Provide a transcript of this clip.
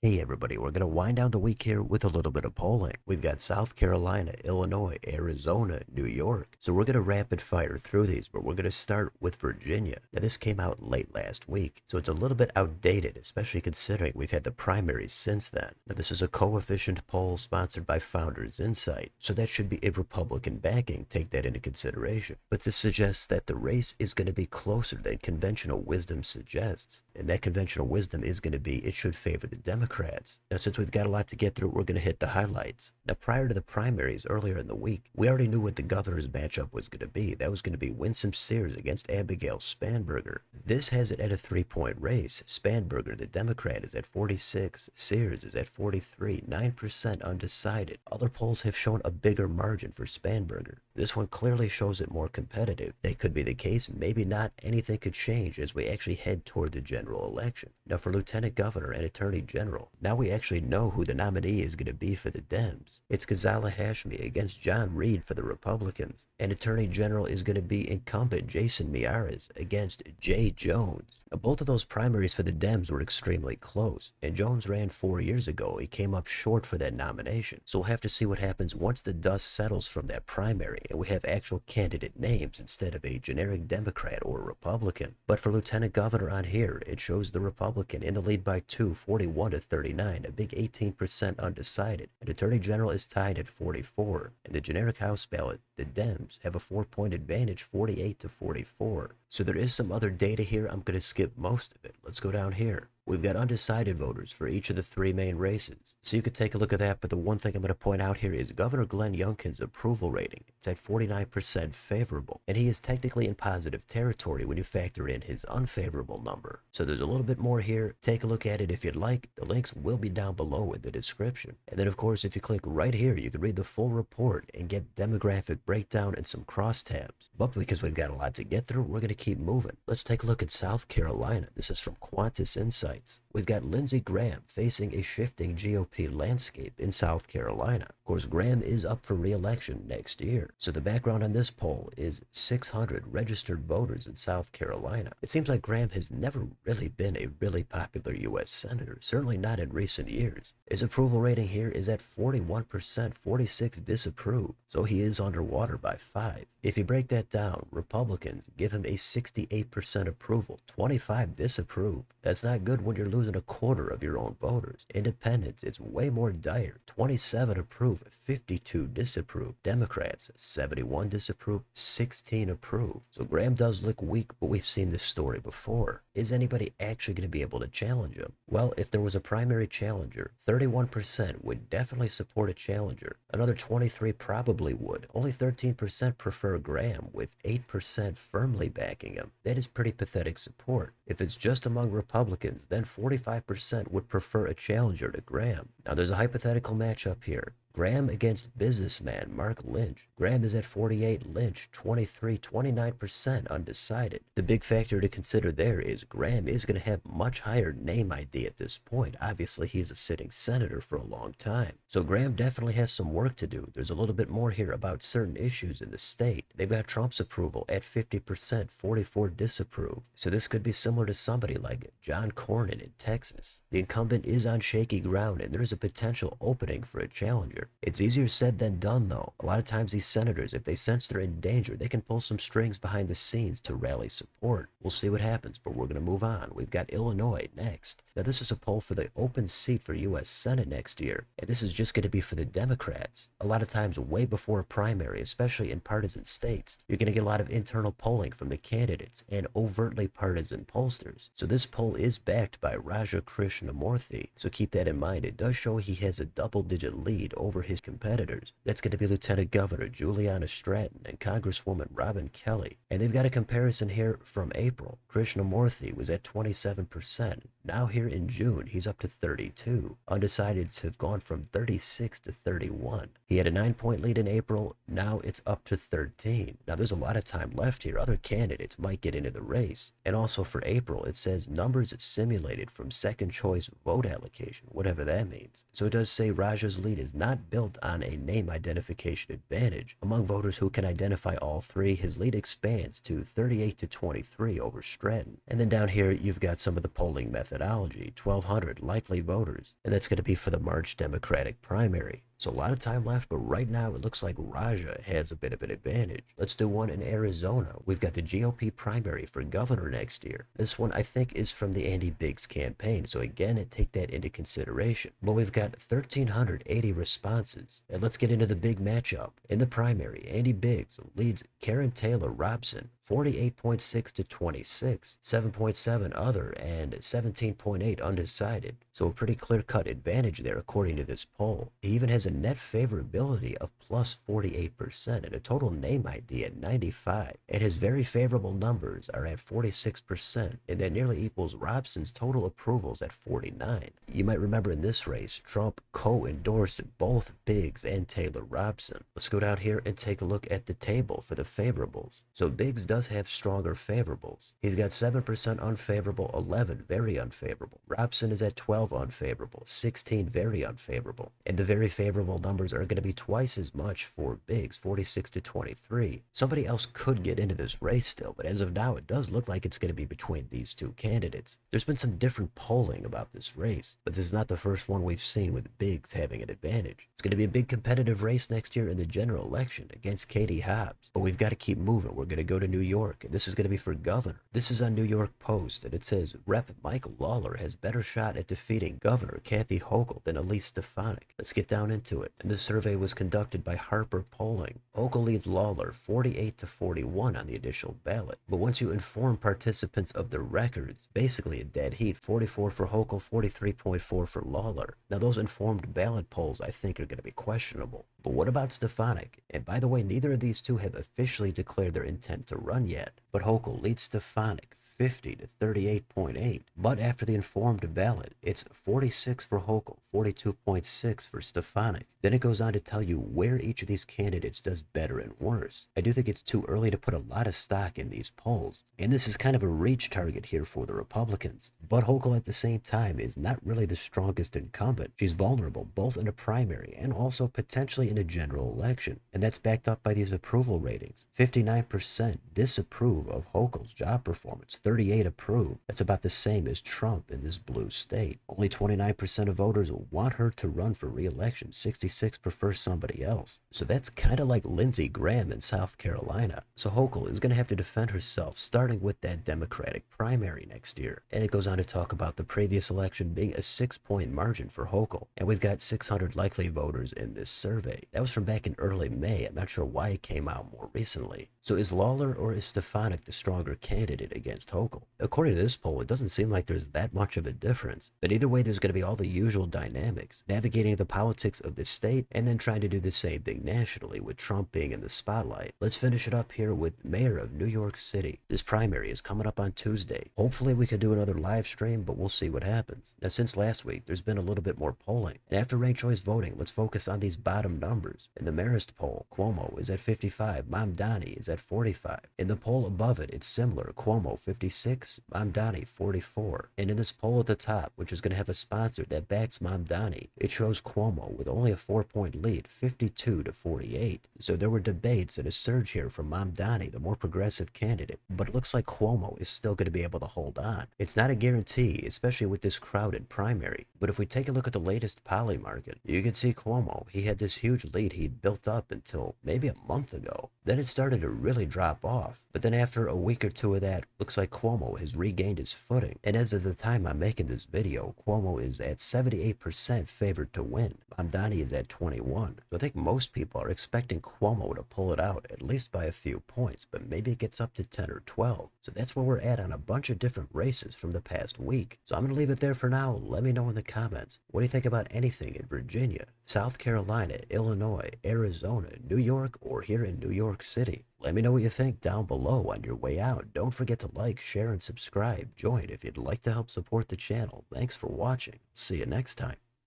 Hey everybody, we're going to wind down the week here with a little bit of polling. We've got South Carolina, Illinois, Arizona, New York. So we're going to rapid fire through these, but we're going to start with Virginia. Now this came out late last week, so it's a little bit outdated, especially considering we've had the primaries since then. Now this is a coefficient poll sponsored by Founders Insight, so that should be a Republican backing, take that into consideration. But this suggests that the race is going to be closer than conventional wisdom suggests, and that conventional wisdom is going to be it should favor the Democrats. Now, since we've got a lot to get through, we're going to hit the highlights. Now, prior to the primaries earlier in the week, we already knew what the governor's matchup was going to be. That was going to be Winsome Sears against Abigail Spanberger. This has it at a 3-point race. Spanberger, the Democrat, is at 46. Sears is at 43, 9% undecided. Other polls have shown a bigger margin for Spanberger. This one clearly shows it more competitive. That could be the case, maybe not. Anything could change as we actually head toward the general election. Now, for Lieutenant Governor and Attorney General, now we actually know who the nominee is going to be for the Dems. It's Ghazala Hashmi against John Reed for the Republicans. And Attorney General is going to be incumbent Jason Miyares against Jay Jones. Now, both of those primaries for the Dems were extremely close, and Jones ran 4 years ago. He came up short for that nomination. So we'll have to see what happens once the dust settles from that primary and we have actual candidate names instead of a generic Democrat or Republican. But for Lieutenant Governor on here, it shows the Republican in the lead by 2, 41 to 39, a big 18% undecided. And Attorney General is tied at 44. And the generic House ballot, the Dems have a 4-point advantage, 48 to 44. So there is some other data here. I'm going to skip most of it. Let's go down here. We've got undecided voters for each of the 3 main races. So you could take a look at that, but the one thing I'm going to point out here is Governor Glenn Youngkin's approval rating. It's at 49% favorable, and he is technically in positive territory when you factor in his unfavorable number. So there's a little bit more here. Take a look at it if you'd like. The links will be down below in the description. And then, of course, if you click right here, you can read the full report and get demographic breakdown and some crosstabs. But because we've got a lot to get through, we're going to keep moving. Let's take a look at South Carolina. This is from Qantas Insight. We've got Lindsey Graham facing a shifting GOP landscape in South Carolina. Of course, Graham is up for re-election next year. So the background on this poll is 600 registered voters in South Carolina. It seems like Graham has never really been a really popular U.S. senator, certainly not in recent years. His approval rating here is at 41%, 46 disapprove, so he is underwater by 5. If you break that down, Republicans give him a 68% approval, 25 disapprove. That's not good when you're losing a quarter of your own voters. Independents, it's way more dire. 27 approve, 52 disapprove. Democrats, 71 disapprove, 16 approve. So Graham does look weak, but we've seen this story before. Is anybody actually going to be able to challenge him? Well, if there was a primary challenger, 31% would definitely support a challenger. Another 23 probably would. Only 13% prefer Graham, with 8% firmly backing him. That is pretty pathetic support. If it's just among Republicans, then 45% would prefer a challenger to Graham. Now there's a hypothetical matchup here. Graham against businessman Mark Lynch. Graham is at 48, Lynch 23, 29% undecided. The big factor to consider there is Graham is going to have much higher name ID at this point. Obviously, he's a sitting senator for a long time. So Graham definitely has some work to do. There's a little bit more here about certain issues in the state. They've got Trump's approval at 50%, 44 disapprove. So this could be similar to somebody like John Cornyn in Texas. The incumbent is on shaky ground and there's a potential opening for a challenger. It's easier said than done, though. A lot of times these senators, if they sense they're in danger, they can pull some strings behind the scenes to rally support. We'll see what happens, but we're going to move on. We've got Illinois next. Now, this is a poll for the open seat for U.S. Senate next year, and this is just going to be for the Democrats. A lot of times, way before a primary, especially in partisan states, you're going to get a lot of internal polling from the candidates and overtly partisan pollsters. So this poll is backed by Raja Krishnamurthy, so keep that in mind. It does show he has a double-digit lead over his competitors. That's going to be Lieutenant Governor Juliana Stratton and Congresswoman Robin Kelly. And they've got a comparison here from April. Krishnamurthy was at 27%. Now here in June, he's up to 32. Undecideds have gone from 36 to 31. He had a 9-point lead in April. Now it's up to 13. Now there's a lot of time left here. Other candidates might get into the race. And also for April, it says numbers simulated from second choice vote allocation, whatever that means. So it does say Raja's lead is not not built on a name identification advantage. Among voters who can identify all three, his lead expands to 38 to 23 over Stratton. And then down here, you've got some of the polling methodology, 1,200 likely voters, and that's going to be for the March Democratic primary. So a lot of time left, but right now it looks like Raja has a bit of an advantage. Let's do one in Arizona. We've got the GOP primary for governor next year. This one I think is from the Andy Biggs campaign, so again, take that into consideration. But we've got 1,380 responses. And let's get into the big matchup. In the primary, Andy Biggs leads Karen Taylor Robson 48.6 to 26, 7.7 other, and 17.8 undecided. So a pretty clear-cut advantage there according to this poll. He even has a net favorability of plus 48% and a total name ID at 95. And his very favorable numbers are at 46%, and that nearly equals Robson's total approvals at 49. You might remember in this race, Trump co-endorsed both Biggs and Taylor Robson. Let's go down here and take a look at the table for the favorables. So Biggs does have stronger favorables. He's got 7% unfavorable, 11 very unfavorable. Robson is at 12 unfavorable, 16 very unfavorable. And the very favorable numbers are going to be twice as much for Biggs, 46 to 23. Somebody else could get into this race still, but as of now, it does look like it's going to be between these two candidates. There's been some different polling about this race, but this is not the first one we've seen with Biggs having an advantage. It's going to be a big competitive race next year in the general election against Katie Hobbs, but we've got to keep moving. We're going to go to New York, and this is going to be for governor. This is on New York Post, and it says Rep. Mike Lawler has better shot at defeating Governor Kathy Hochul than Elise Stefanik. Let's get down into it. And this survey was conducted by Harper Polling. Hochul leads Lawler 48 to 41 on the initial ballot, but once you inform participants of the records, basically a dead heat, 44 for Hochul, 43.4 for Lawler. Now those informed ballot polls I think are going to be questionable. But what about Stefanik? And by the way, neither of these two have officially declared their intent to run yet. But Hochul leads Stefanik 50 to 38.8. But after the informed ballot, it's 46 for Hochul, 42.6 for Stefanik. Then it goes on to tell you where each of these candidates does better and worse. I do think it's too early to put a lot of stock in these polls, and this is kind of a reach target here for the Republicans. But Hochul at the same time is not really the strongest incumbent. She's vulnerable both in a primary and also potentially in a general election, and that's backed up by these approval ratings. 59% disapprove of Hochul's job performance, 38 approve. That's about the same as Trump in this blue state. Only 29% of voters want her to run for re-election. 66 prefer somebody else. So that's kind of like Lindsey Graham in South Carolina. So Hochul is going to have to defend herself, starting with that Democratic primary next year. And it goes on to talk about the previous election being a 6-point margin for Hochul. And we've got 600 likely voters in this survey. That was from back in early May. I'm not sure why it came out more recently. So is Lawler or is Stefanik the stronger candidate against Hochul? According to this poll, it doesn't seem like there's that much of a difference. But either way, there's going to be all the usual dynamics, navigating the politics of the state and then trying to do the same thing nationally with Trump being in the spotlight. Let's finish it up here with Mayor of New York City. This primary is coming up on Tuesday. Hopefully we could do another live stream, but we'll see what happens. Now since last week, there's been a little bit more polling. And after ranked choice voting, let's focus on these bottom numbers. In the Marist poll, Cuomo is at 55, Mamdani is at 45. In the poll above it, it's similar. Cuomo 56, Mamdani 44. And in this poll at the top, which is going to have a sponsor that backs Mamdani, it shows Cuomo with only a 4-point lead, 52 to 48. So there were debates and a surge here from Mamdani, the more progressive candidate. But it looks like Cuomo is still going to be able to hold on. It's not a guarantee, especially with this crowded primary. But if we take a look at the latest Poly market, you can see Cuomo. He had this huge lead he'd built up until maybe a month ago. Then it started to really drop off. But then after a week or two of that, looks like Cuomo has regained his footing. And as of the time I'm making this video, Cuomo is at 78% favored to win. Mamdani is at 21. So I think most people are expecting Cuomo to pull it out, at least by a few points, but maybe it gets up to 10 or 12. So that's where we're at on a bunch of different races from the past week. So I'm going to leave it there for now. Let me know in the comments. What do you think about anything in Virginia, South Carolina, Illinois, Arizona, New York, or here in New York City? Let me know what you think down below on your way out. Don't forget to like, share, and subscribe. Join if you'd like to help support the channel. Thanks for watching. See you next time.